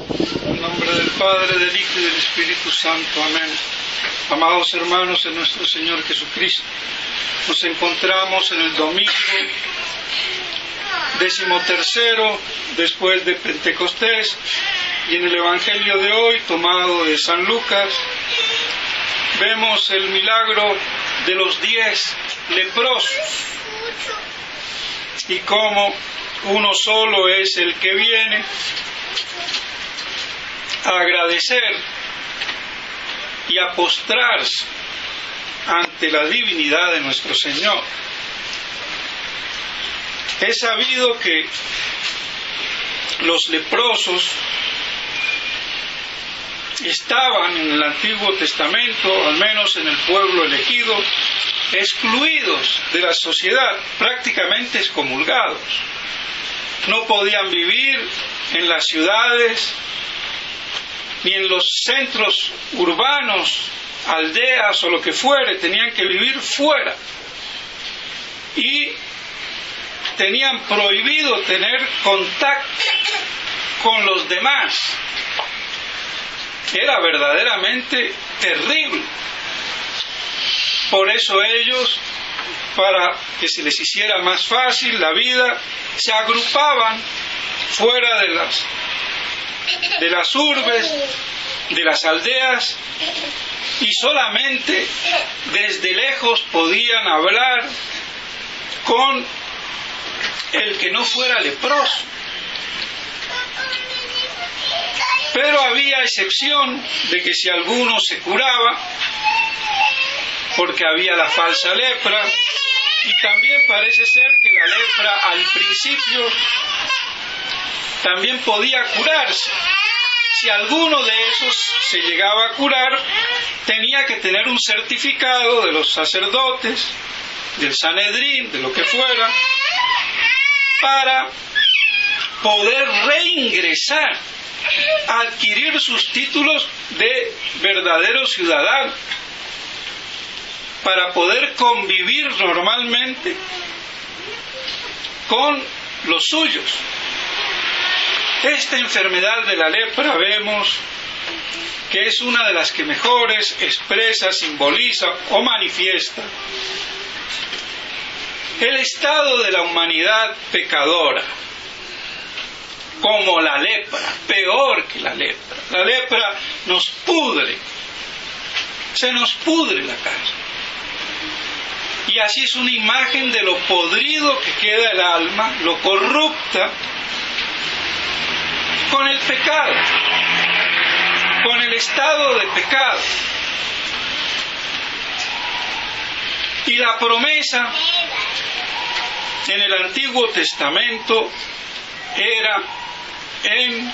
En nombre del Padre, del Hijo y del Espíritu Santo. Amén. Amados hermanos en nuestro Señor Jesucristo, nos encontramos en el domingo 13º después de Pentecostés, y en el Evangelio de hoy, tomado de San Lucas, vemos el milagro de los 10 leprosos y cómo uno solo es el que viene a agradecer y a postrarse ante la divinidad de nuestro Señor. Es sabido que los leprosos estaban en el Antiguo Testamento, al menos en el pueblo elegido, excluidos de la sociedad, prácticamente excomulgados. No podían vivir en las ciudades ni en los centros urbanos, aldeas o lo que fuere, tenían que vivir fuera. Y tenían prohibido tener contacto con los demás. Era verdaderamente terrible. Por eso ellos, para que se les hiciera más fácil la vida, se agrupaban fuera de las urbes, de las aldeas, y solamente desde lejos podían hablar con el que no fuera leproso. Pero había excepción de que si alguno se curaba, porque había la falsa lepra, y también parece ser que la lepra al principio también podía curarse. Si alguno de esos se llegaba a curar, tenía que tener un certificado de los sacerdotes, del Sanedrín, de lo que fuera, para poder reingresar, a adquirir sus títulos de verdadero ciudadano, para poder convivir normalmente con los suyos. Esta enfermedad de la lepra vemos que es una de las que mejores expresa, simboliza o manifiesta el estado de la humanidad pecadora, como la lepra, peor que la lepra. La lepra nos pudre, se nos pudre la carne. Y así es una imagen de lo podrido que queda el alma, lo corrupta, con el pecado, con el estado de pecado. Y la promesa en el Antiguo Testamento era en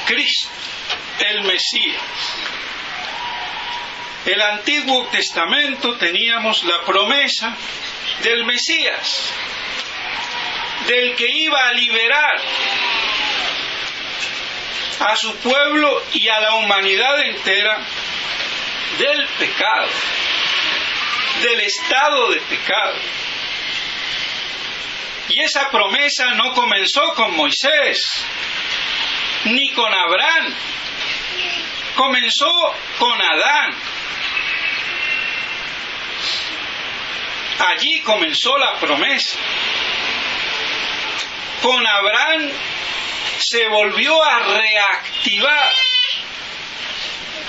Cristo, el Mesías. El Antiguo Testamento teníamos la promesa del Mesías, del que iba a liberar a su pueblo y a la humanidad entera del pecado, del estado de pecado. Y esa promesa no comenzó con Moisés, ni con Abraham, comenzó con Adán. Allí comenzó la promesa. Con Abraham se volvió a reactivar,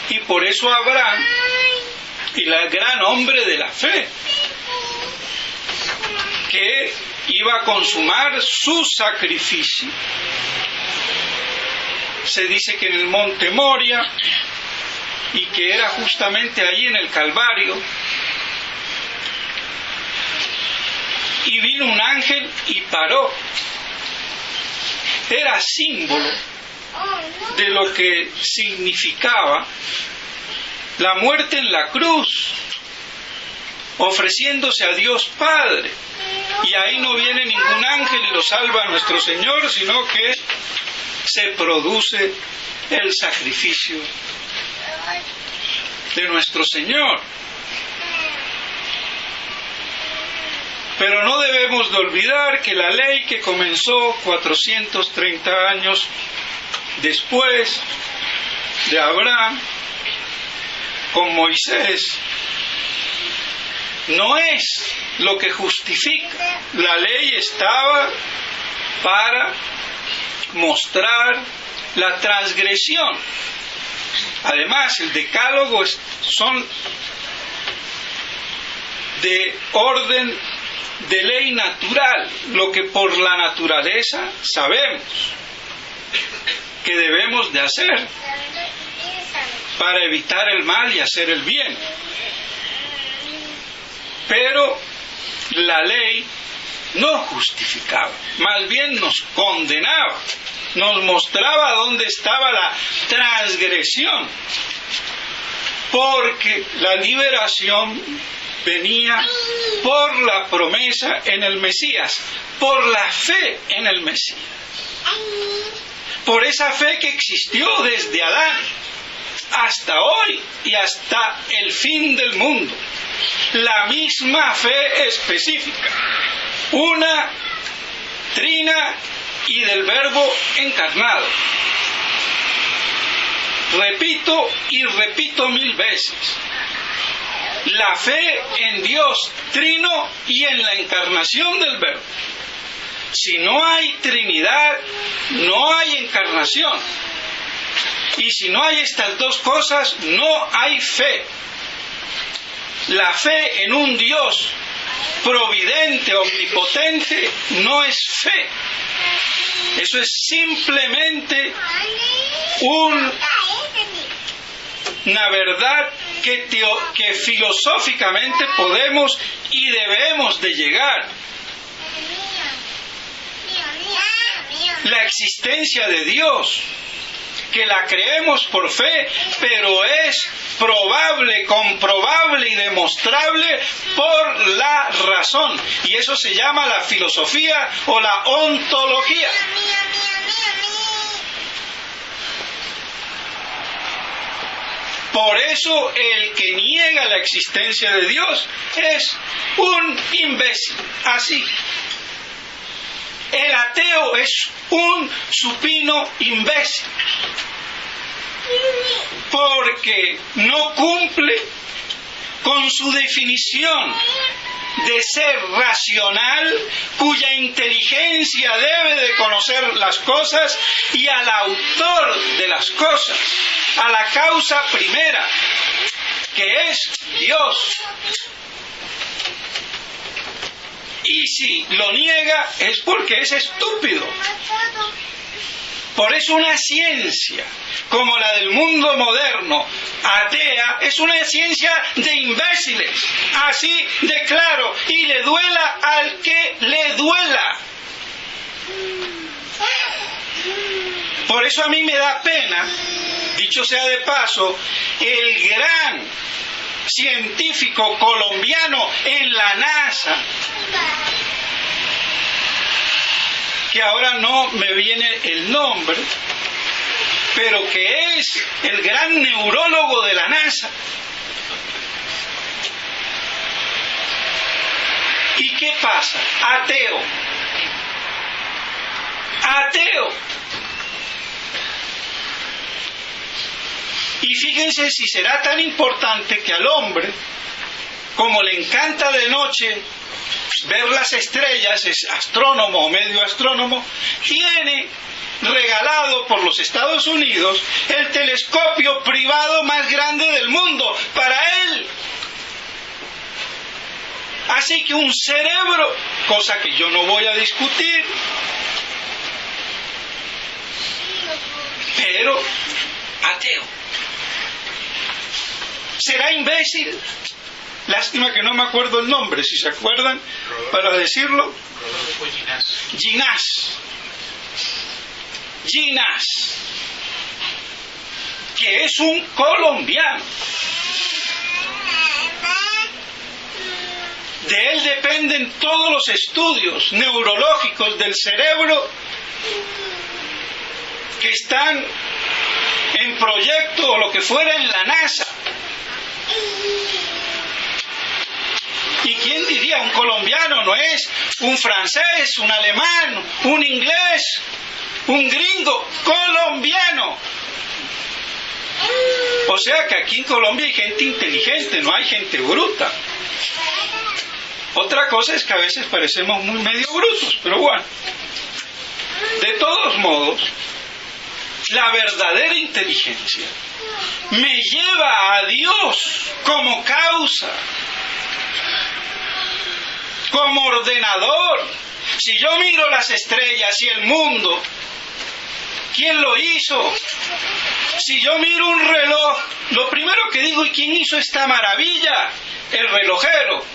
y por eso Abraham, el gran hombre de la fe, que iba a consumar su sacrificio. Se dice que en el monte Moria, y que era justamente ahí en el Calvario, y vino un ángel y paró. Era símbolo de lo que significaba la muerte en la cruz, ofreciéndose a Dios Padre. Y ahí no viene ningún ángel y lo salva a nuestro Señor, sino que se produce el sacrificio de nuestro Señor. Pero no debemos de olvidar que la ley que comenzó 430 años después de Abraham, con Moisés, no es lo que justifica. La ley estaba para mostrar la transgresión. Además, el decálogo son de orden de ley natural, lo que por la naturaleza sabemos que debemos de hacer para evitar el mal y hacer el bien. Pero la ley no justificaba, más bien nos condenaba, nos mostraba dónde estaba la transgresión, porque la liberación venía por la promesa en el Mesías, por la fe en el Mesías, por esa fe que existió desde Adán hasta hoy y hasta el fin del mundo. La misma fe específica, una, trina y del Verbo encarnado. Repito y repito 1000 veces, la fe en Dios trino y en la encarnación del Verbo. Si no hay Trinidad, no hay encarnación. Y si no hay estas dos cosas, no hay fe. La fe en un Dios providente, omnipotente, no es fe. Eso es simplemente una verdad que filosóficamente podemos y debemos de llegar. La existencia de Dios, que la creemos por fe, pero es probable, comprobable y demostrable por la razón. Y eso se llama la filosofía o la ontología. Por eso el que niega la existencia de Dios es un imbécil, así. El ateo es un supino imbécil, porque no cumple con su definición de ser racional, cuya inteligencia debe de conocer las cosas y al autor de las cosas, a la causa primera, que es Dios. Y si lo niega es porque es estúpido. Por eso una ciencia como la del mundo moderno, atea, es una ciencia de imbéciles, así de claro, y le duela al que le duela. Por eso a mí me da pena, dicho sea de paso, el gran científico colombiano en la NASA, que ahora no me viene el nombre, pero que es el gran neurólogo de la NASA. ¿Y qué pasa? Ateo. Ateo. Y fíjense si será tan importante que al hombre, como le encanta de noche ver las estrellas, es astrónomo o medio astrónomo, tiene regalado por los Estados Unidos el telescopio privado más grande del mundo para él. Así que un cerebro, cosa que yo no voy a discutir, pero ateo. ¿Será imbécil? Lástima que no me acuerdo el nombre, si se acuerdan, para decirlo. Rodolfo Ginás. Ginás, que es un colombiano. De él dependen todos los estudios neurológicos del cerebro que están en proyecto o lo que fuera en la NASA. ¿Y quién diría? Un colombiano, no es un francés, un alemán, un inglés. un gringo colombiano. O sea que aquí en Colombia hay gente inteligente, no hay gente bruta. Otra cosa es que a veces parecemos muy medio brutos, pero bueno. De todos modos, la verdadera inteligencia me lleva a Dios como causa, como ordenador. Si yo miro las estrellas y el mundo, ¿quién lo hizo? Si yo miro un reloj, lo primero que digo, ¿y quién hizo esta maravilla? El relojero.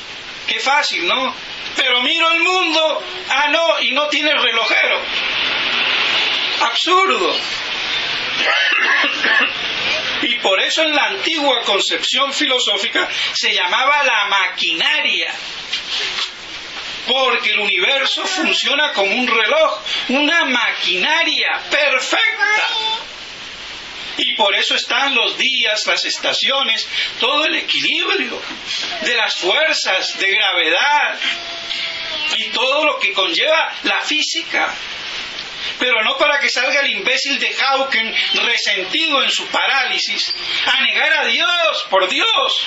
Qué fácil, ¿no? Pero miro el mundo, no, y no tiene relojero. Absurdo. Y por eso en la antigua concepción filosófica se llamaba la maquinaria. Porque el universo funciona como un reloj, una maquinaria perfecta. Y por eso están los días, las estaciones, todo el equilibrio de las fuerzas de gravedad y todo lo que conlleva la física. Pero no para que salga el imbécil de Hawking resentido en su parálisis a negar a Dios, por Dios.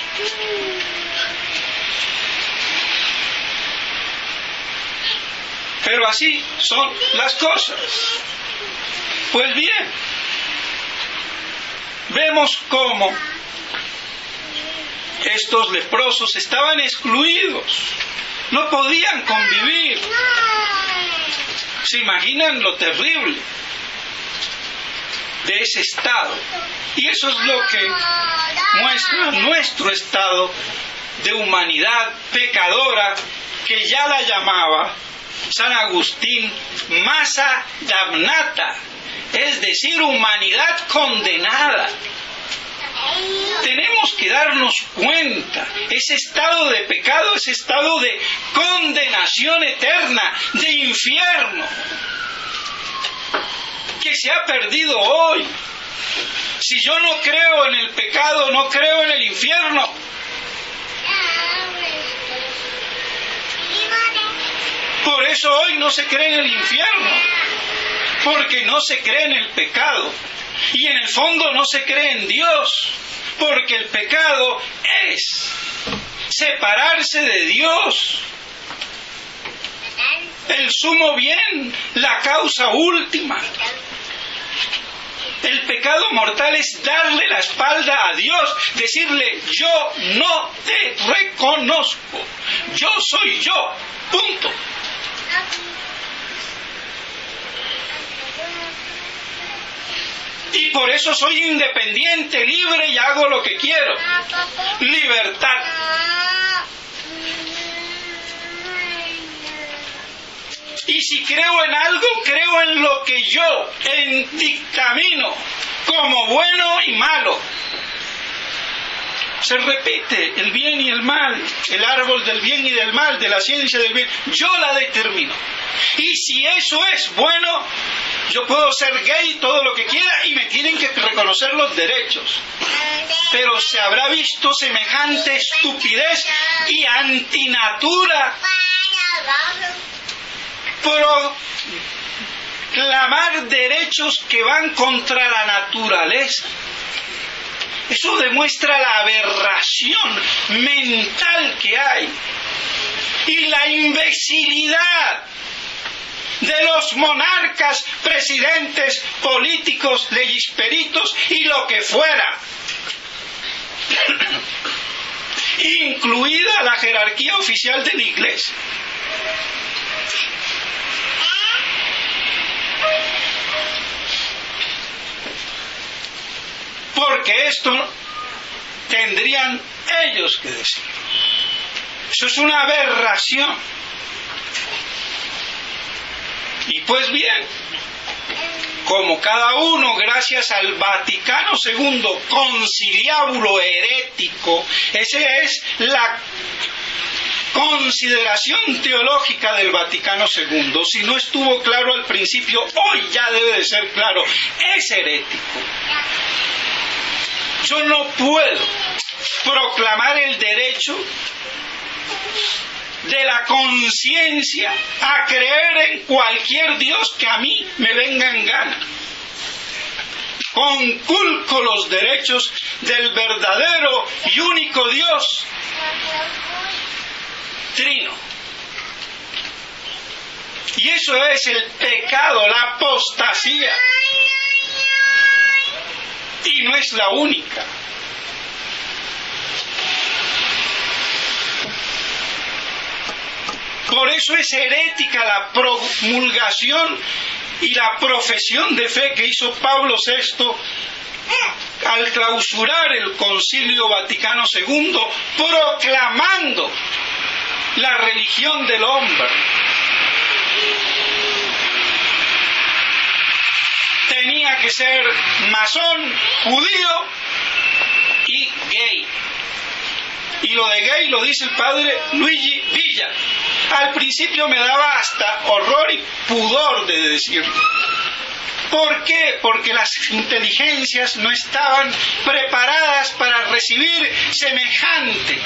Pero así son las cosas. Pues bien, vemos cómo estos leprosos estaban excluidos, no podían convivir. ¿Se imaginan lo terrible de ese estado? Y eso es lo que muestra nuestro estado de humanidad pecadora, que ya la llamaba San Agustín massa damnata, es decir, humanidad condenada. Tenemos que darnos cuenta, ese estado de pecado, ese estado de condenación eterna, de infierno, que se ha perdido hoy. Si yo no creo en el pecado, no creo en el infierno. Por eso hoy no se cree en el infierno, porque no se cree en el pecado. Y en el fondo no se cree en Dios, porque el pecado es separarse de Dios. El sumo bien, la causa última. El pecado mortal es darle la espalda a Dios, decirle: yo no te reconozco, yo soy yo, punto. Y por eso soy independiente, libre y hago lo que quiero. Libertad. Y si creo en algo, creo en lo que yo dictamino como bueno y malo. Se repite el bien y el mal, el árbol del bien y del mal, de la ciencia del bien. Yo la determino. Y si eso es bueno, yo puedo ser gay todo lo que quiera y me tienen que reconocer los derechos. Pero se habrá visto semejante estupidez y antinatura proclamar derechos que van contra la naturaleza. Eso demuestra la aberración mental que hay y la imbecilidad de los monarcas, presidentes, políticos, legisperitos y lo que fuera, incluida la jerarquía oficial de la Iglesia. Porque esto tendrían ellos que decir. Eso es una aberración. Y pues bien, como cada uno, gracias al Vaticano II, conciliábulo herético, esa es la consideración teológica del Vaticano II. Si no estuvo claro al principio, hoy ya debe de ser claro, es herético. Yo no puedo proclamar el derecho de la conciencia a creer en cualquier Dios que a mí me venga en gana. Conculco los derechos del verdadero y único Dios trino. Y eso es el pecado, la apostasía. Y no es la única. Por eso es herética la promulgación y la profesión de fe que hizo Pablo VI al clausurar el Concilio Vaticano II, proclamando la religión del hombre. Tenía que ser masón, judío y gay. Y lo de gay lo dice el padre Luigi Villa. Al principio me daba hasta horror y pudor de decirlo. ¿Por qué? Porque las inteligencias no estaban preparadas para recibir semejante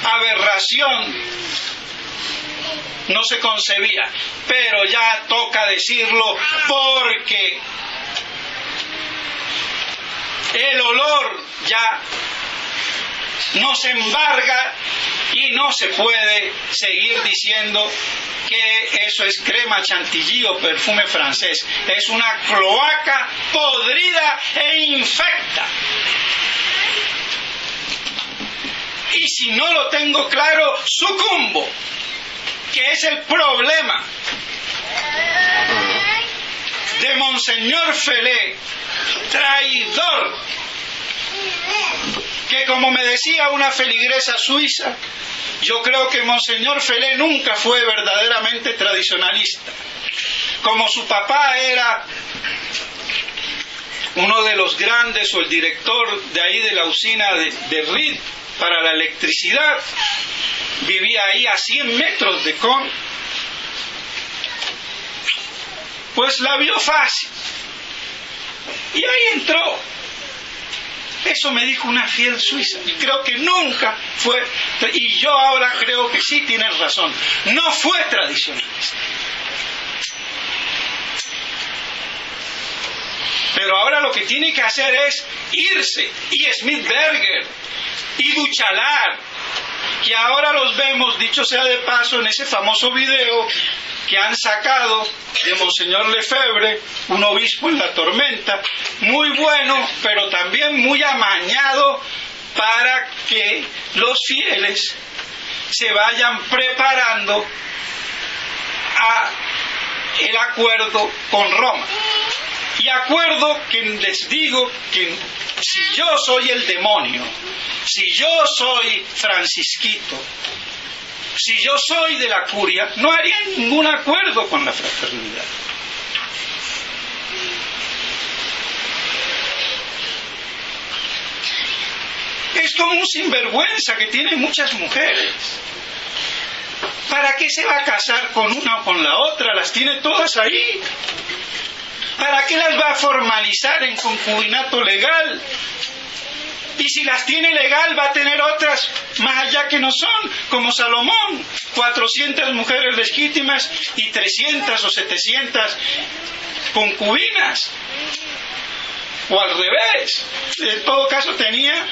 aberración. No se concebía, pero ya toca decirlo porque el olor ya nos embarga y no se puede seguir diciendo que eso es crema chantilly o perfume francés. Es una cloaca podrida e infecta. Y si no lo tengo claro, sucumbo, que es el problema de Monseñor Felé, traidor, que como me decía una feligresa suiza, yo creo que Monseñor Felé nunca fue verdaderamente tradicionalista. Como su papá era uno de los grandes o el director de ahí de la usina de Reed para la electricidad, vivía ahí a 100 metros de Con, pues la vio fácil y ahí entró. Eso me dijo una fiel suiza. Y creo que nunca fue, y yo ahora creo que sí tienes razón, no fue tradicionalista. Pero ahora lo que tiene que hacer es irse. Y Smithberger, y Duchalar, que ahora los vemos, dicho sea de paso, en ese famoso video que han sacado de Monseñor Lefebvre, un obispo en la tormenta, muy bueno, pero también muy amañado para que los fieles se vayan preparando a el acuerdo con Roma. Y acuerdo que les digo que si yo soy el demonio, si yo soy francisquito, si yo soy de la curia, no haría ningún acuerdo con la fraternidad. Es como un sinvergüenza que tiene muchas mujeres. ¿Para qué se va a casar con una o con la otra? Las tiene todas ahí. ¿Para qué las va a formalizar en concubinato legal? Y si las tiene legal, va a tener otras más allá que no son, como Salomón, 400 mujeres legítimas y 300 o 700 concubinas. O al revés. En todo caso tenía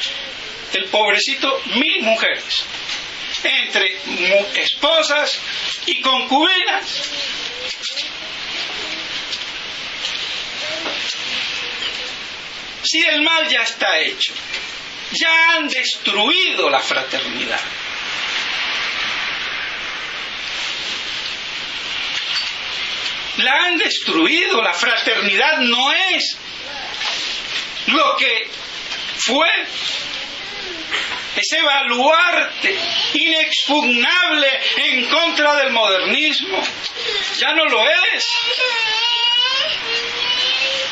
el pobrecito 1000 mujeres, entre esposas y concubinas. Si el mal ya está hecho, ya han destruido la fraternidad. La han destruido. La fraternidad no es lo que fue. Ese baluarte inexpugnable en contra del modernismo ya no lo es.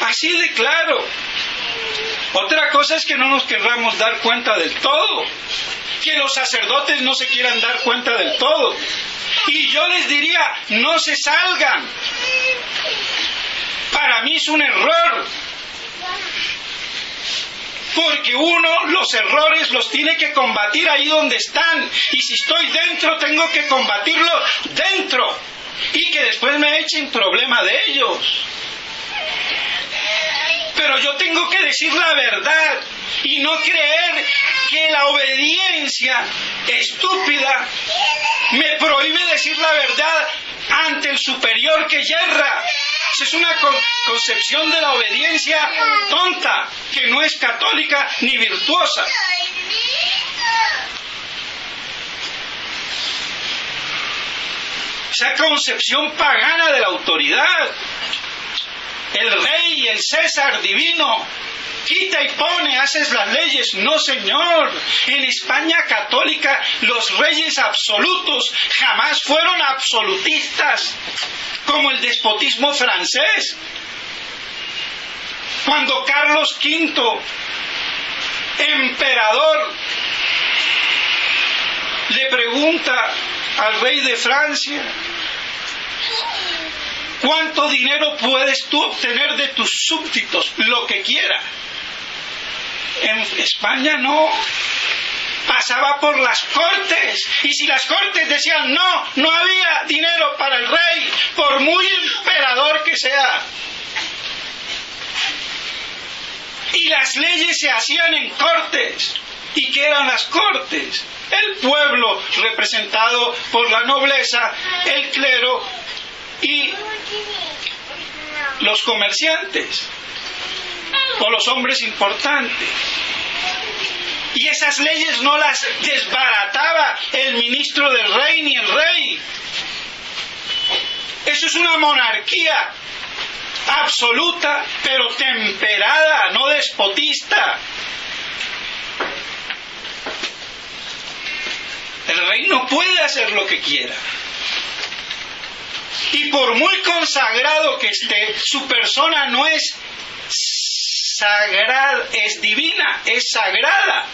Así de claro. Otra cosa es que no nos querramos dar cuenta del todo, que los sacerdotes no se quieran dar cuenta del todo. Y yo les diría, no se salgan. Para mí es un error Porque uno los errores los tiene que combatir ahí donde están. Y si estoy dentro, tengo que combatirlos dentro. Y que después me echen problema de ellos. Pero yo tengo que decir la verdad y no creer que la obediencia estúpida me prohíbe decir la verdad ante el superior que yerra. Esa es una concepción de la obediencia tonta, que no es católica ni virtuosa. Esa concepción pagana de la autoridad. El rey, el César divino, quita y pone, haces las leyes. No, señor. En España católica los reyes absolutos jamás fueron absolutistas, como el despotismo francés. Cuando Carlos V, emperador, le pregunta al rey de Francia: ¿cuánto dinero puedes tú obtener de tus súbditos? Lo que quiera. En España no. Pasaba por las cortes. Y si las cortes decían no, no había dinero para el rey, por muy emperador que sea. Y las leyes se hacían en cortes. ¿Y qué eran las cortes? El pueblo representado por la nobleza, el clero y los comerciantes o los hombres importantes. Y esas leyes no las desbarataba el ministro del rey ni el rey. Eso es una monarquía absoluta, pero temperada, no despotista. El rey no puede hacer lo que quiera. Y por muy consagrado que esté, su persona no es sagrada, es divina, es sagrada.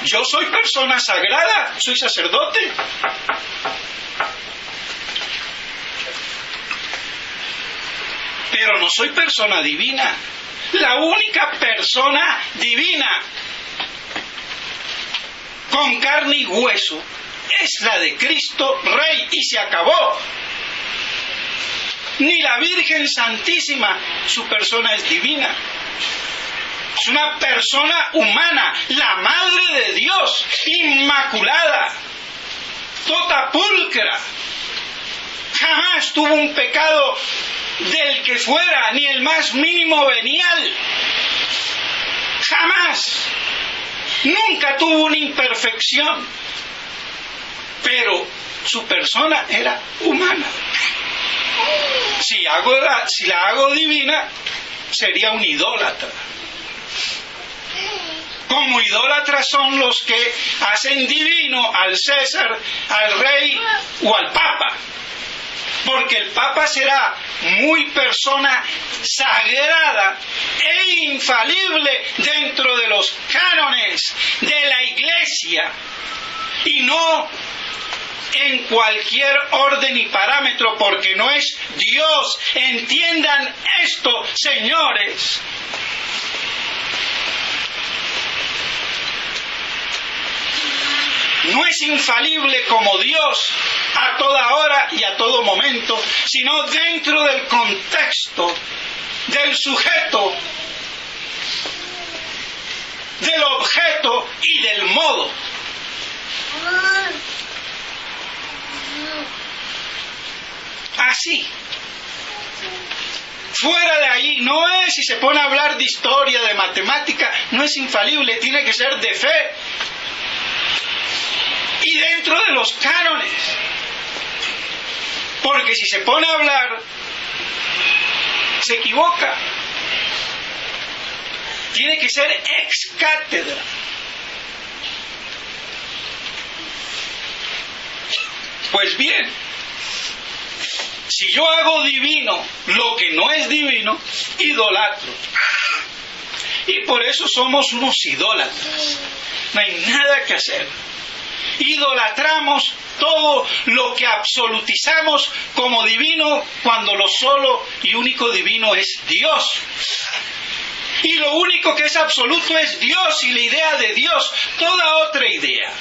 Yo soy persona sagrada, soy sacerdote. Pero no soy persona divina. La única persona divina con carne y hueso es la de Cristo Rey, y se acabó. Ni la Virgen Santísima, su persona es divina. Es una persona humana, la Madre de Dios, inmaculada, tota pulcra. Jamás tuvo un pecado del que fuera, ni el más mínimo venial. Jamás. Nunca tuvo una imperfección. Pero su persona era humana. Si la hago divina, sería un idólatra. Como idólatras son los que hacen divino al César, al rey o al Papa. Porque el Papa será muy persona sagrada e infalible dentro de los cánones de la Iglesia, y no en cualquier orden y parámetro, porque no es Dios. Entiendan esto, señores. No es infalible como Dios a toda hora y a todo momento, sino dentro del contexto, del sujeto, del objeto y del modo. Así. Fuera de ahí, no es, si se pone a hablar de historia, de matemática, no es infalible, tiene que ser de fe. Y dentro de los cánones. Porque si se pone a hablar, se equivoca. Tiene que ser ex cátedra. Pues bien, si yo hago divino lo que no es divino, idolatro. Y por eso somos unos idólatras. No hay nada que hacer. Idolatramos todo lo que absolutizamos como divino, cuando lo solo y único divino es Dios. Y lo único que es absoluto es Dios y la idea de Dios, toda otra idea.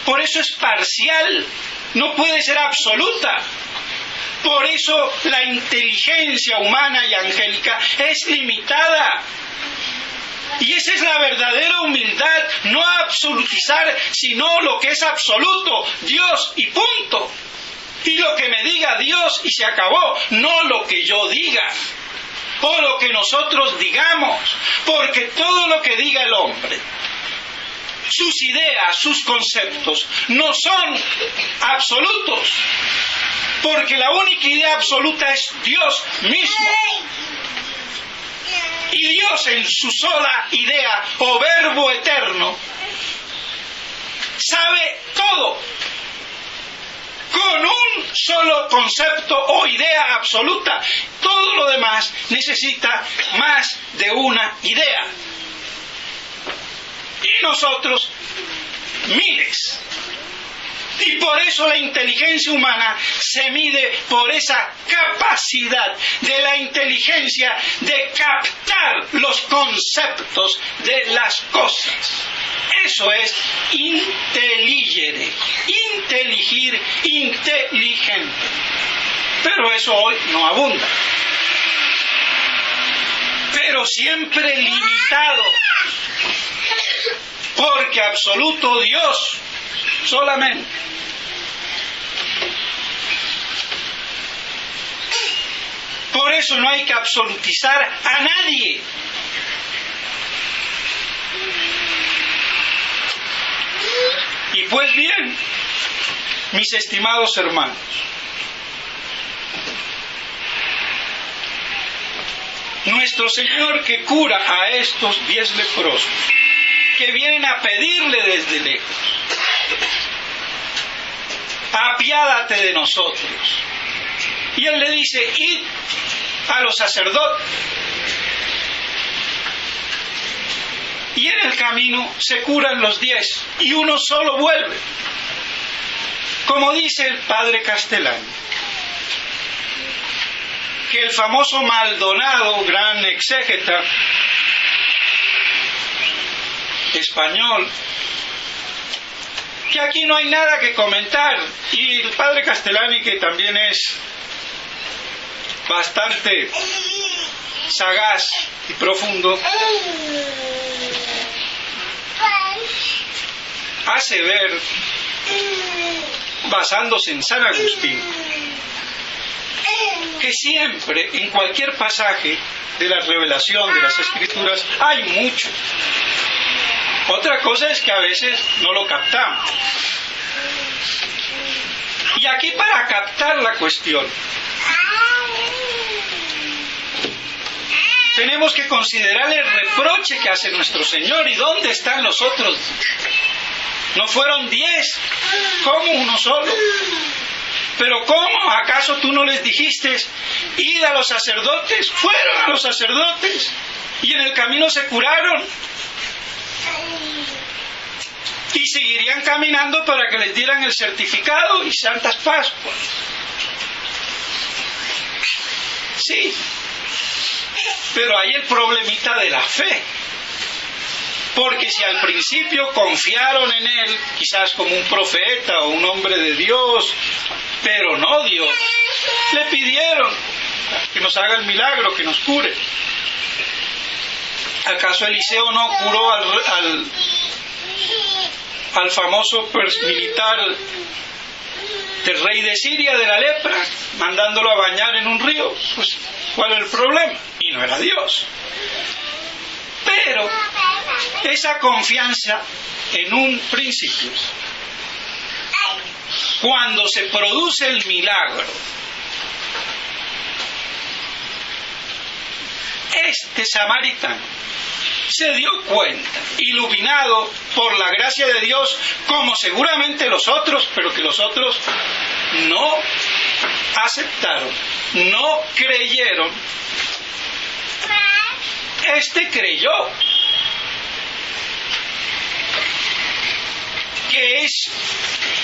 Por eso es parcial, no puede ser absoluta. Por eso la inteligencia humana y angélica es limitada. Y esa es la verdadera humildad, no absolutizar, sino lo que es absoluto, Dios y punto. Y lo que me diga Dios y se acabó, no lo que yo diga, o lo que nosotros digamos, porque todo lo que diga el hombre, sus ideas, sus conceptos, no son absolutos, porque la única idea absoluta es Dios mismo. Y Dios en su sola idea o verbo eterno sabe todo. Con un solo concepto o idea absoluta, todo lo demás necesita más de una idea. Y nosotros, miles. Y por eso la inteligencia humana se mide por esa capacidad de la inteligencia de captar los conceptos de las cosas. Eso es inteligere, inteligir, inteligente. Pero eso hoy no abunda. Pero siempre limitado. Porque absoluto Dios solamente. Por eso no hay que absolutizar a nadie. Y pues bien, mis estimados hermanos, nuestro Señor que cura a estos 10 leprosos, que vienen a pedirle desde lejos, apiádate de nosotros. Y Él le dice, id a los sacerdotes. Y en el camino se curan los 10 y uno solo vuelve. Como dice el padre Castellani, que el famoso Maldonado, gran exégeta español, que aquí no hay nada que comentar, y el padre Castellani, que también es bastante sagaz y profundo, hace ver, basándose en San Agustín, que siempre, en cualquier pasaje de la revelación de las Escrituras, hay mucho. Otra cosa es que a veces no lo captamos. Y aquí, para captar la cuestión, tenemos que considerar el reproche que hace nuestro Señor. ¿Y dónde están los otros? ¿No fueron 10? ¿Cómo uno solo? ¿Pero cómo? ¿Acaso tú no les dijiste, id a los sacerdotes? Fueron a los sacerdotes y en el camino se curaron. Y seguirían caminando para que les dieran el certificado y Santas Pascuas. Sí, pero hay el problemita de la fe. Porque si al principio confiaron en Él, quizás como un profeta o un hombre de Dios, pero no Dios, le pidieron que nos haga el milagro, que nos cure. ¿Acaso Eliseo no curó al famoso militar del rey de Siria de la lepra, mandándolo a bañar en un río? Pues, ¿cuál es el problema? Y no era Dios. Pero esa confianza en un principio, cuando se produce el milagro, este samaritano se dio cuenta, iluminado por la gracia de Dios, como seguramente los otros, pero que los otros no aceptaron, no creyeron. Este creyó, que es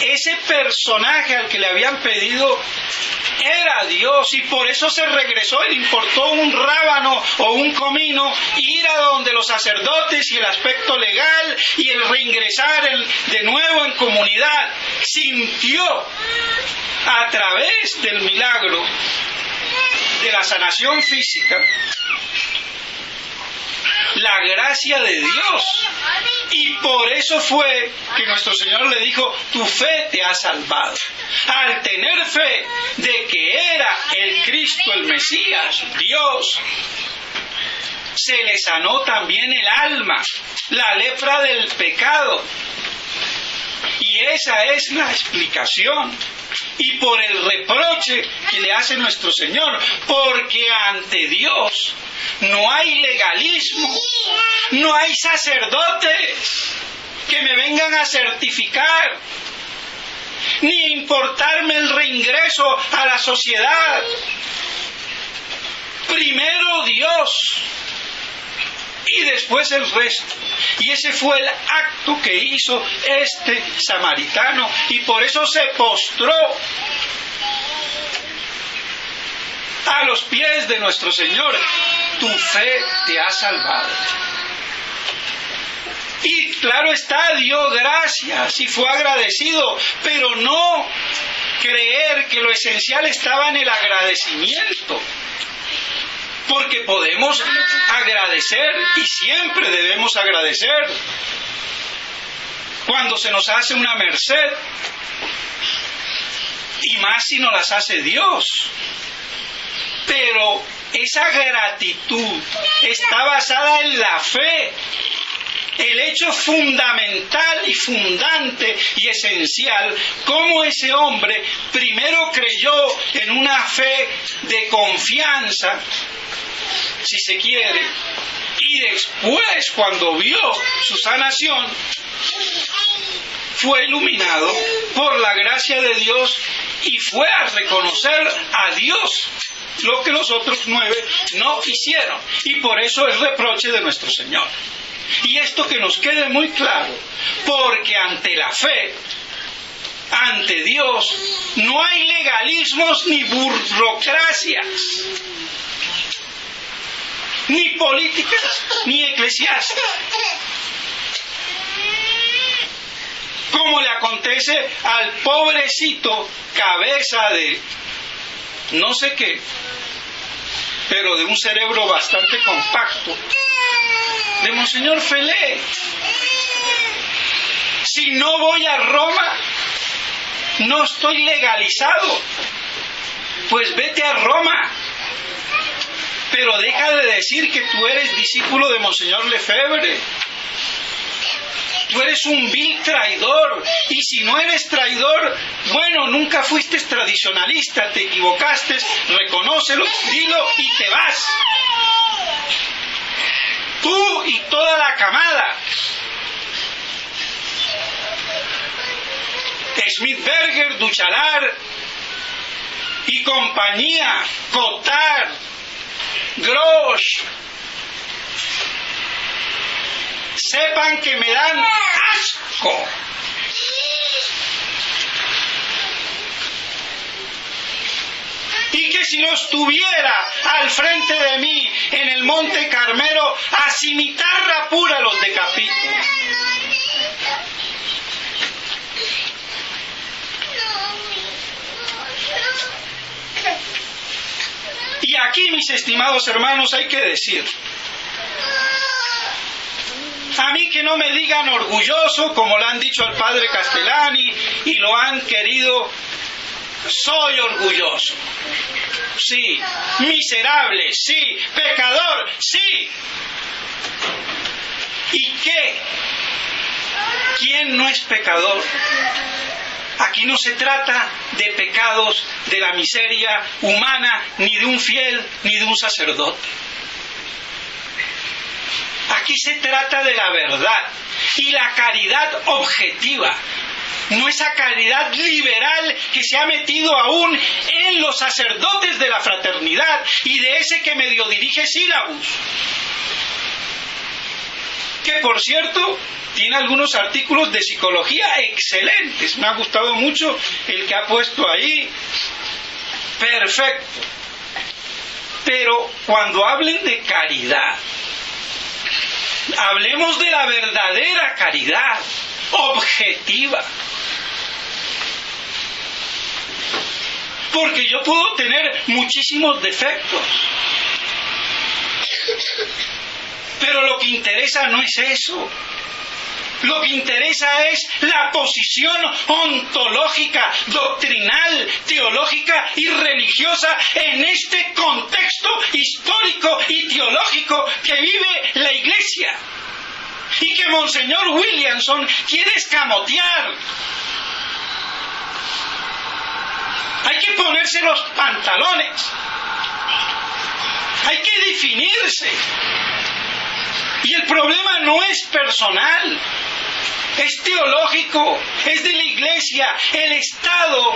ese personaje al que le habían pedido era Dios y por eso se regresó y le importó un rábano o un comino ir a donde los sacerdotes y el aspecto legal y el reingresar de nuevo en comunidad. Sintió a través del milagro de la sanación física la gracia de Dios, y por eso fue que nuestro Señor le dijo: tu fe te ha salvado. Al tener fe de que era el Cristo, el Mesías, Dios, se le sanó también el alma, la lepra del pecado. Y esa es la explicación. Y por el reproche que le hace nuestro Señor, porque ante Dios no hay legalismo, no hay sacerdotes que me vengan a certificar, ni importarme el reingreso a la sociedad. Primero Dios y después el resto. Y ese fue el acto que hizo este samaritano, y por eso se postró a los pies de nuestro Señor. Tu fe te ha salvado. Y claro está, dio gracias y fue agradecido, pero no creer que lo esencial estaba en el agradecimiento. Porque podemos agradecer y siempre debemos agradecer cuando se nos hace una merced, y más si nos las hace Dios. Pero esa gratitud está basada en la fe. El hecho fundamental y fundante y esencial, cómo ese hombre primero creyó en una fe de confianza, si se quiere, y después, cuando vio su sanación, fue iluminado por la gracia de Dios y fue a reconocer a Dios, lo que los otros 9 no hicieron, y por eso el reproche de nuestro Señor. Y esto que nos quede muy claro, porque ante la fe, ante Dios, no hay legalismos ni burocracias, ni políticas, ni eclesiásticas, como le acontece al pobrecito cabeza de no sé qué, pero de un cerebro bastante compacto, de Monseñor Felé. Si no voy a Roma, no estoy legalizado. Pues vete a Roma, pero deja de decir que tú eres discípulo de Monseñor Lefebvre. Tú eres un vil traidor, y si no eres traidor, bueno, nunca fuiste tradicionalista, te equivocaste, reconócelo, dilo y te vas. Tú y toda la camada. Schmidberger, Duchalar y compañía, Cotard, Grosch, sepan que me dan asco. Y que si los tuviera al frente de mí en el Monte Carmelo, a cimitarra pura los decapito. Y aquí, mis estimados hermanos, hay que decir, a mí que no me digan orgulloso, como le han dicho al padre Castellani, y lo han querido, soy orgulloso. Sí. Miserable, sí. Pecador, sí. ¿Y qué? ¿Quién no es pecador? Aquí no se trata de pecados de la miseria humana, ni de un fiel, ni de un sacerdote. Aquí se trata de la verdad y la caridad objetiva, no esa caridad liberal que se ha metido aún en los sacerdotes de la fraternidad y de ese que medio dirige Sílabus, que por cierto tiene algunos artículos de psicología excelentes. Me ha gustado mucho el que ha puesto ahí perfecto. Pero cuando hablen de caridad, hablemos de la verdadera caridad, objetiva. Porque yo puedo tener muchísimos defectos. Pero lo que interesa no es eso. Lo que interesa es la posición ontológica, doctrinal, teológica y religiosa en este contexto histórico y teológico que vive la Iglesia y que Monseñor Williamson quiere escamotear. Hay que ponerse los pantalones, hay que definirse. Y el problema no es personal, es teológico, es de la Iglesia. El estado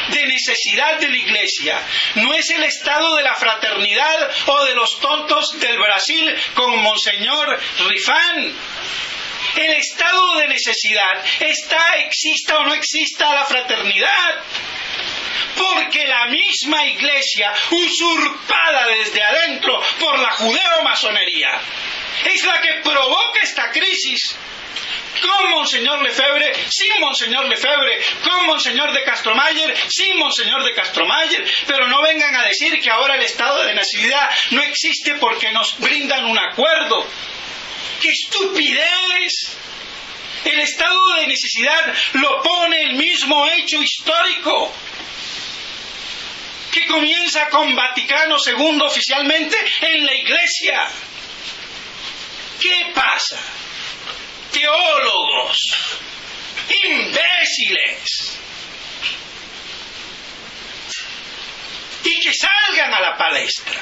de necesidad de la Iglesia no es el estado de la fraternidad o de los tontos del Brasil como Monseñor Rifán. El estado de necesidad exista o no exista la fraternidad. Porque la misma Iglesia, usurpada desde adentro por la judeo-masonería, es la que provoca esta crisis. Con Monseñor Lefebvre, sin Monseñor Lefebvre, con Monseñor de Castromayer, sin Monseñor de Castromayer. Pero no vengan a decir que ahora el estado de necesidad no existe porque nos brindan un acuerdo. ¡Qué estupidez! El estado de necesidad lo pone el mismo hecho histórico, que comienza con Vaticano II oficialmente en la Iglesia. ¿Qué pasa? Teólogos, imbéciles, y que salgan a la palestra.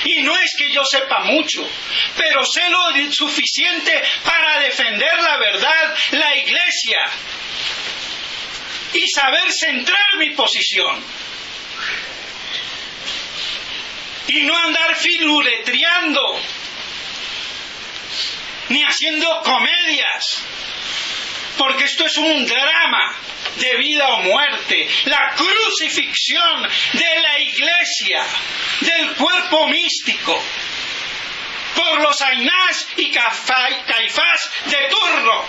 Y no es que yo sepa mucho, pero sé lo suficiente para defender la verdad, la Iglesia, y saber centrar mi posición. Y no andar filuretreando, ni haciendo comedias, porque esto es un drama de vida o muerte, la crucifixión de la Iglesia, del cuerpo místico, por los Ainás y Caifás de turno,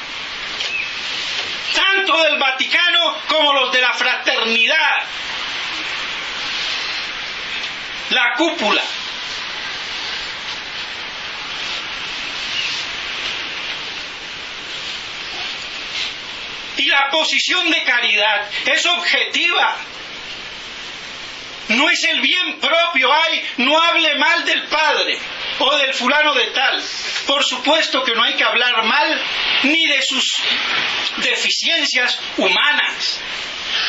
tanto del Vaticano como los de la fraternidad, la cúpula. Y la posición de caridad es objetiva. No es el bien propio. Ay, no hable mal del padre o del fulano de tal. Por supuesto que no hay que hablar mal ni de sus deficiencias humanas.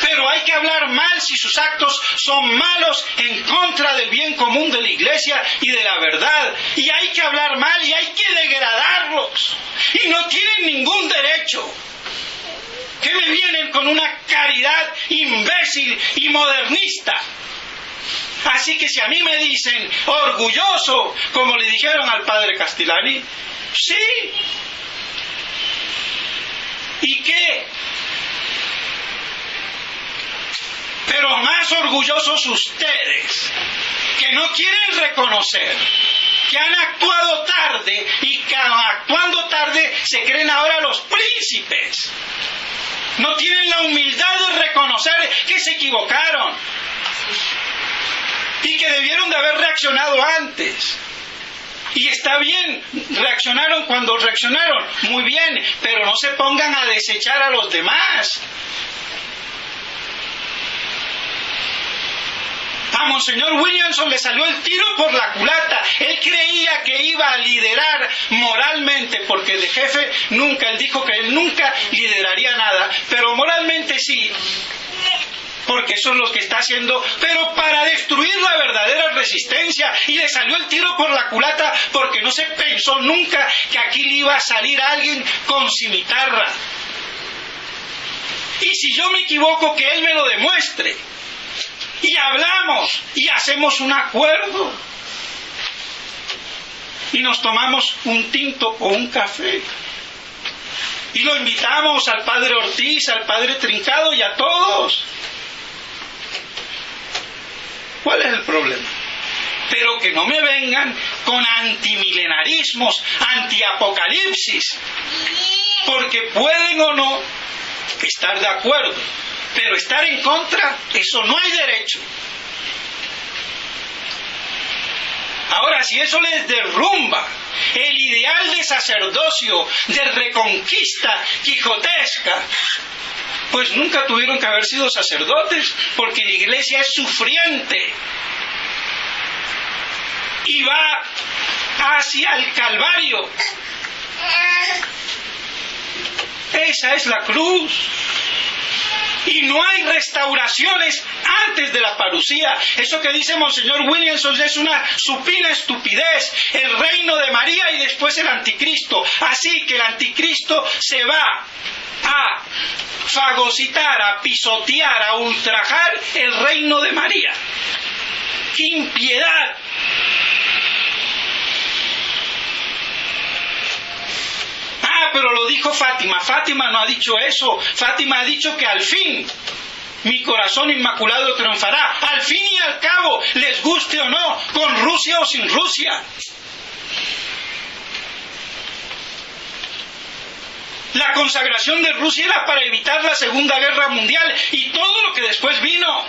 Pero hay que hablar mal si sus actos son malos en contra del bien común de la Iglesia y de la verdad. Y hay que hablar mal y hay que degradarlos. Y no tienen ningún derecho. Que me vienen con una caridad imbécil y modernista. Así que si a mí me dicen orgulloso, como le dijeron al padre Castellani, sí. ¿Y qué? Pero más orgullosos ustedes, que no quieren reconocer que han actuado tarde y que actuando tarde se creen ahora los príncipes. No tienen la humildad de reconocer que se equivocaron y que debieron de haber reaccionado antes. Y está bien, reaccionaron cuando reaccionaron, muy bien, pero no se pongan a desechar a los demás. A Monseñor Williamson le salió el tiro por la culata. Él creía que iba a liderar moralmente, porque de jefe nunca, él dijo que él nunca lideraría nada, pero moralmente sí, porque eso es lo que está haciendo, pero para destruir la verdadera resistencia. Y le salió el tiro por la culata porque no se pensó nunca que aquí le iba a salir alguien con cimitarra. Y si yo me equivoco, que él me lo demuestre. Y hablamos y hacemos un acuerdo. Y nos tomamos un tinto o un café. Y lo invitamos al padre Ortiz, al padre Trincado y a todos. ¿Cuál es el problema? Pero que no me vengan con antimilenarismos, antiapocalipsis, porque pueden o no estar de acuerdo, pero estar en contra, eso no hay derecho. Ahora, si eso les derrumba el ideal de sacerdocio, de reconquista quijotesca, pues nunca tuvieron que haber sido sacerdotes, porque la iglesia es sufriente y va hacia el Calvario. Esa es la cruz. Y no hay restauraciones antes de la parucía. Eso que dice Monseñor Williamson es una supina estupidez. El reino de María y después el anticristo. Así que el anticristo se va a fagocitar, a pisotear, a ultrajar el reino de María. ¡Qué impiedad! Pero lo dijo Fátima. Fátima no ha dicho eso. Fátima ha dicho que al fin mi corazón inmaculado triunfará. Al fin y al cabo, les guste o no, con Rusia o sin Rusia. La consagración de Rusia era para evitar la Segunda Guerra Mundial y todo lo que después vino.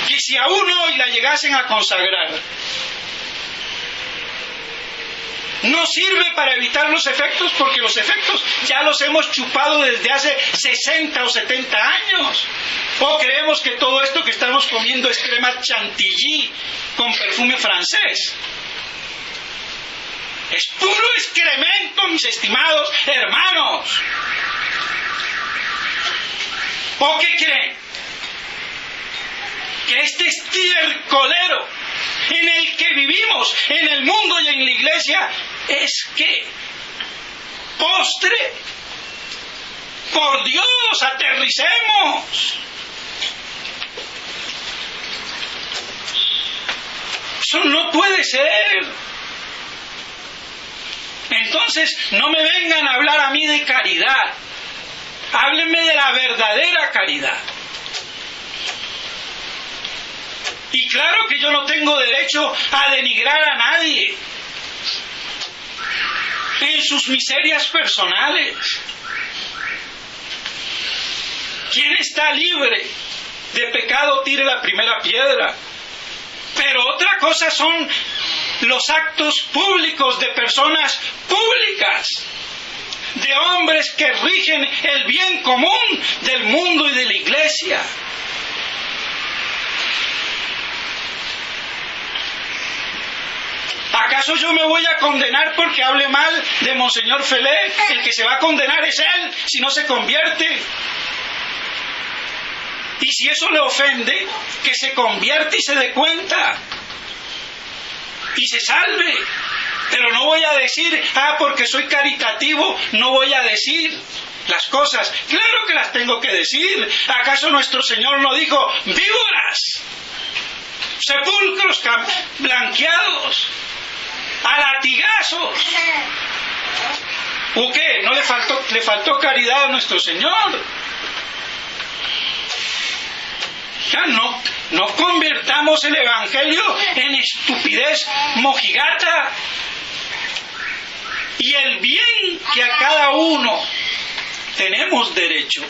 Que si aún hoy la llegasen a consagrar, no sirve para evitar los efectos, porque los efectos ya los hemos chupado desde hace 60 o 70 años. ¿O creemos que todo esto que estamos comiendo es crema chantilly con perfume francés? Es puro excremento, mis estimados hermanos. ¿O qué creen? Que este estiércolero en el que vivimos, en el mundo y en la iglesia, es que postre. Por Dios, aterricemos. Eso no puede ser. Entonces, no me vengan a hablar a mí de caridad. Háblenme de la verdadera caridad. Y claro que yo no tengo derecho a denigrar a nadie en sus miserias personales. ¿Quién está libre de pecado? Tire la primera piedra. Pero otra cosa son los actos públicos de personas públicas, de hombres que rigen el bien común del mundo y de la iglesia. ¿Acaso yo me voy a condenar porque hable mal de Monseñor Felé? El que se va a condenar es él, si no se convierte. Y si eso le ofende, que se convierta y se dé cuenta. Y se salve. Pero no voy a decir, porque soy caritativo, no voy a decir las cosas. Claro que las tengo que decir. ¿Acaso nuestro Señor no dijo, víboras, sepulcros blanqueados, a latigazos? ¿O qué? ¿No le faltó caridad a nuestro Señor? Ya no convirtamos el Evangelio en estupidez mojigata. Y el bien que a cada uno tenemos derecho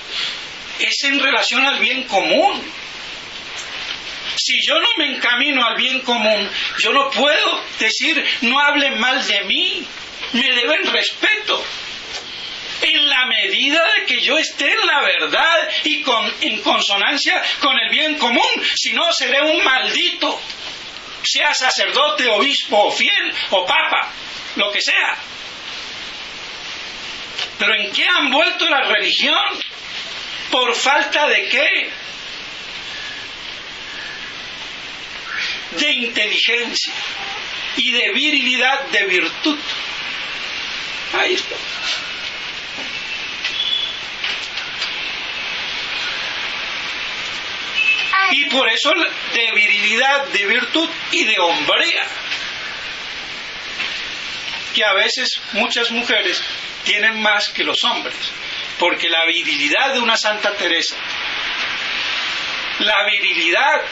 es en relación al bien común. Si yo no me encamino al bien común, yo no puedo decir, no hablen mal de mí, me deben respeto. En la medida de que yo esté en la verdad y en consonancia con el bien común, si no seré un maldito, sea sacerdote, obispo, o fiel, o papa, lo que sea. ¿Pero en qué han vuelto la religión? ¿Por falta de qué? De inteligencia y de virilidad, de virtud. Ahí está. Y por eso de virilidad, de virtud y de hombría, que a veces muchas mujeres tienen más que los hombres, porque la virilidad de una Santa Teresa la virilidad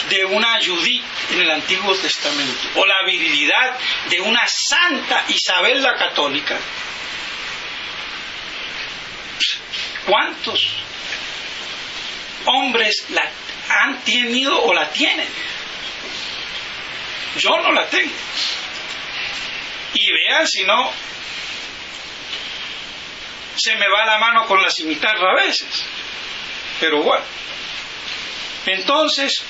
de una Judith en el Antiguo Testamento, o la virilidad de una Santa Isabel la Católica. ¿Cuántos hombres la han tenido o la tienen? Yo no la tengo. Y vean si no se me va la mano con la cimitarra a veces. Pero bueno. Entonces,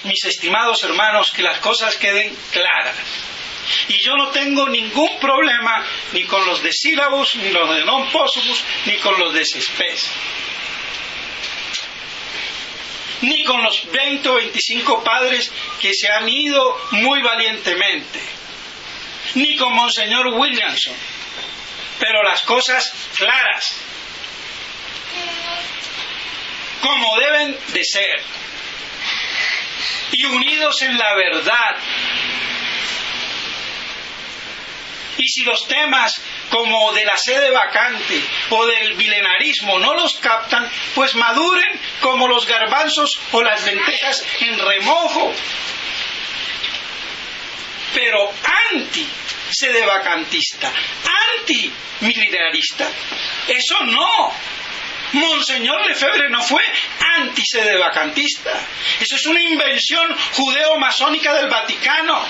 mis estimados hermanos, que las cosas queden claras. Y yo no tengo ningún problema ni con los decílabos, ni los de non possumus, ni con los de sespes, ni con los 20 o 25 padres que se han ido muy valientemente, ni con Monseñor Williamson, pero las cosas claras, como deben de ser, y unidos en la verdad. Y si los temas como de la sede vacante o del milenarismo no los captan, pues maduren como los garbanzos o las lentejas en remojo. Pero anti-sede vacantista, anti-milenarista, eso no. Monseñor Lefebvre no fue anti-sede vacantista. Eso es una invención judeo-masónica del Vaticano,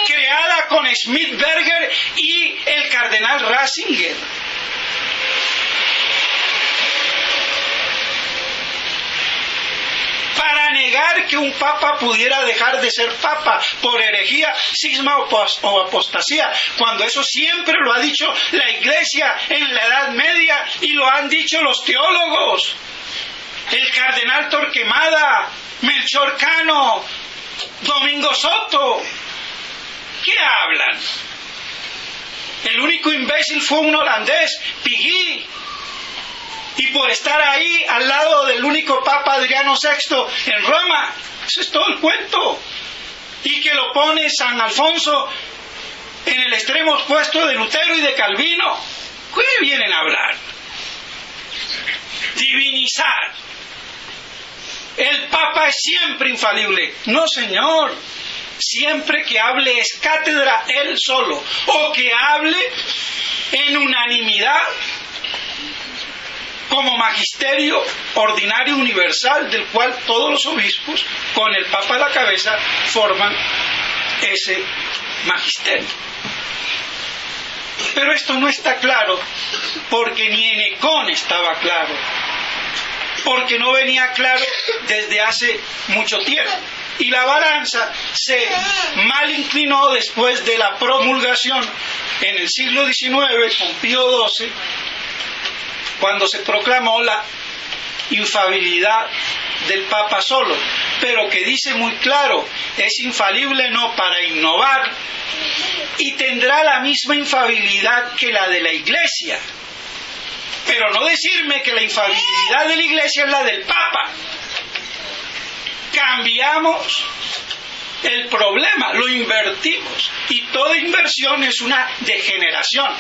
creada con Schmidberger y el cardenal Ratzinger. Para negar que un papa pudiera dejar de ser papa por herejía, cisma o apostasía, cuando eso siempre lo ha dicho la Iglesia en la Edad Media y lo han dicho los teólogos. El cardenal Torquemada, Melchor Cano, Domingo Soto. ¿Qué hablan? El único imbécil fue un holandés, Pigui, y por estar ahí al lado del único Papa Adriano VI en Roma. Eso es todo el cuento. Y que lo pone San Alfonso en el extremo opuesto de Lutero y de Calvino. ¿Qué vienen a hablar? Divinizar. El Papa es siempre infalible. No, señor. Siempre que hable es cátedra él solo, o que hable en unanimidad como magisterio ordinario universal, del cual todos los obispos, con el Papa a la cabeza, forman ese magisterio. Pero esto no está claro, porque ni en Ecón estaba claro, porque no venía claro desde hace mucho tiempo. Y la balanza se mal inclinó después de la promulgación en el siglo XIX con Pío XII, cuando se proclamó la infalibilidad del Papa solo, pero que dice muy claro, es infalible no para innovar y tendrá la misma infalibilidad que la de la Iglesia, pero no decirme que la infalibilidad de la Iglesia es la del Papa. Cambiamos el problema, lo invertimos, y toda inversión es una degeneración.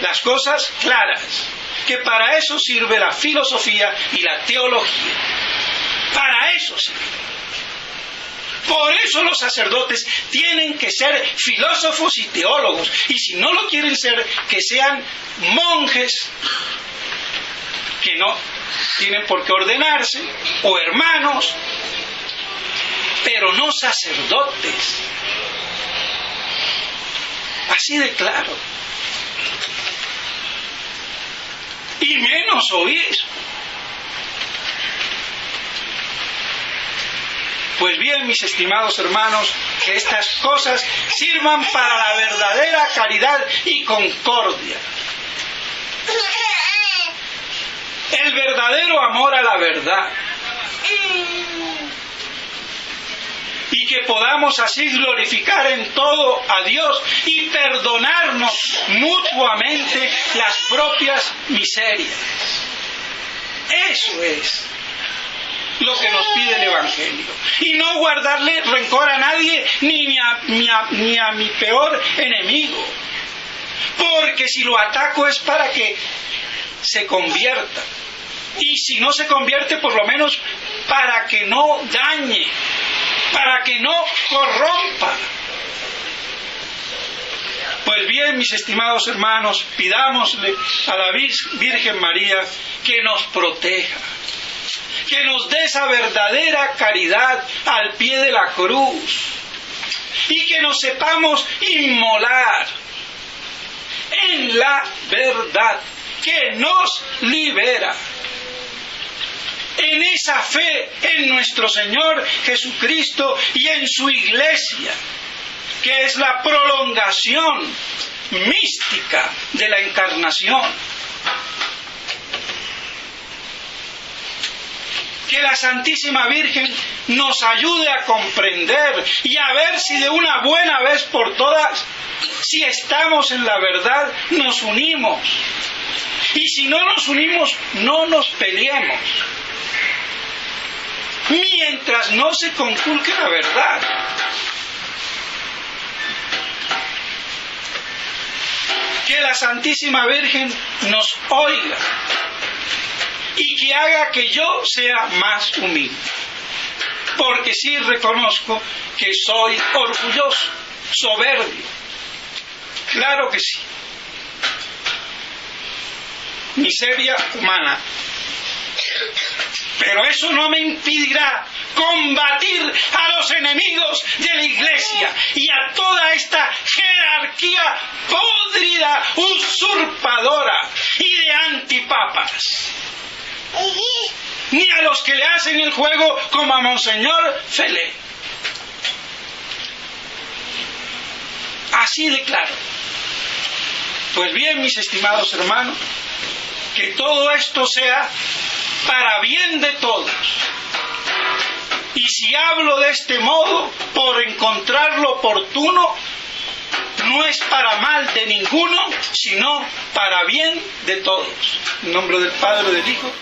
Las cosas claras, que para eso sirve la filosofía y la teología. Para eso sirve. Por eso los sacerdotes tienen que ser filósofos y teólogos, y si no lo quieren ser, que sean monjes, que no tienen por qué ordenarse, o hermanos, pero no sacerdotes. Así de claro. Y menos obispo. Pues bien, mis estimados hermanos, que estas cosas sirvan para la verdadera caridad y concordia. El verdadero amor a la verdad. Y que podamos así glorificar en todo a Dios y perdonarnos mutuamente las propias miserias. Eso es lo que nos pide el Evangelio. Y no guardarle rencor a nadie, ni a mi peor enemigo. Porque si lo ataco es para que se convierta. Y si no se convierte, por lo menos para que no dañe, para que no corrompa. Pues bien, mis estimados hermanos, pidámosle a la Virgen María que nos proteja, que nos dé esa verdadera caridad al pie de la cruz y que nos sepamos inmolar en la verdad que nos libera, en esa fe en nuestro Señor Jesucristo y en su Iglesia, que es la prolongación mística de la Encarnación. Que la Santísima Virgen nos ayude a comprender y a ver si de una buena vez por todas, si estamos en la verdad, nos unimos. Y si no nos unimos, no nos peleemos, mientras no se conculque la verdad. Que la Santísima Virgen nos oiga y que haga que yo sea más humilde, porque sí reconozco que soy orgulloso, soberbio, claro que sí, miseria humana, pero eso no me impedirá combatir a los enemigos de la Iglesia y a toda esta jerarquía podrida, usurpadora y de antipapas, ni a los que le hacen el juego como a Monseñor Felé. Así de claro. Pues bien, mis estimados hermanos, que todo esto sea para bien de todos. Y si hablo de este modo, por encontrarlo oportuno, no es para mal de ninguno, sino para bien de todos. En nombre del Padre, del Hijo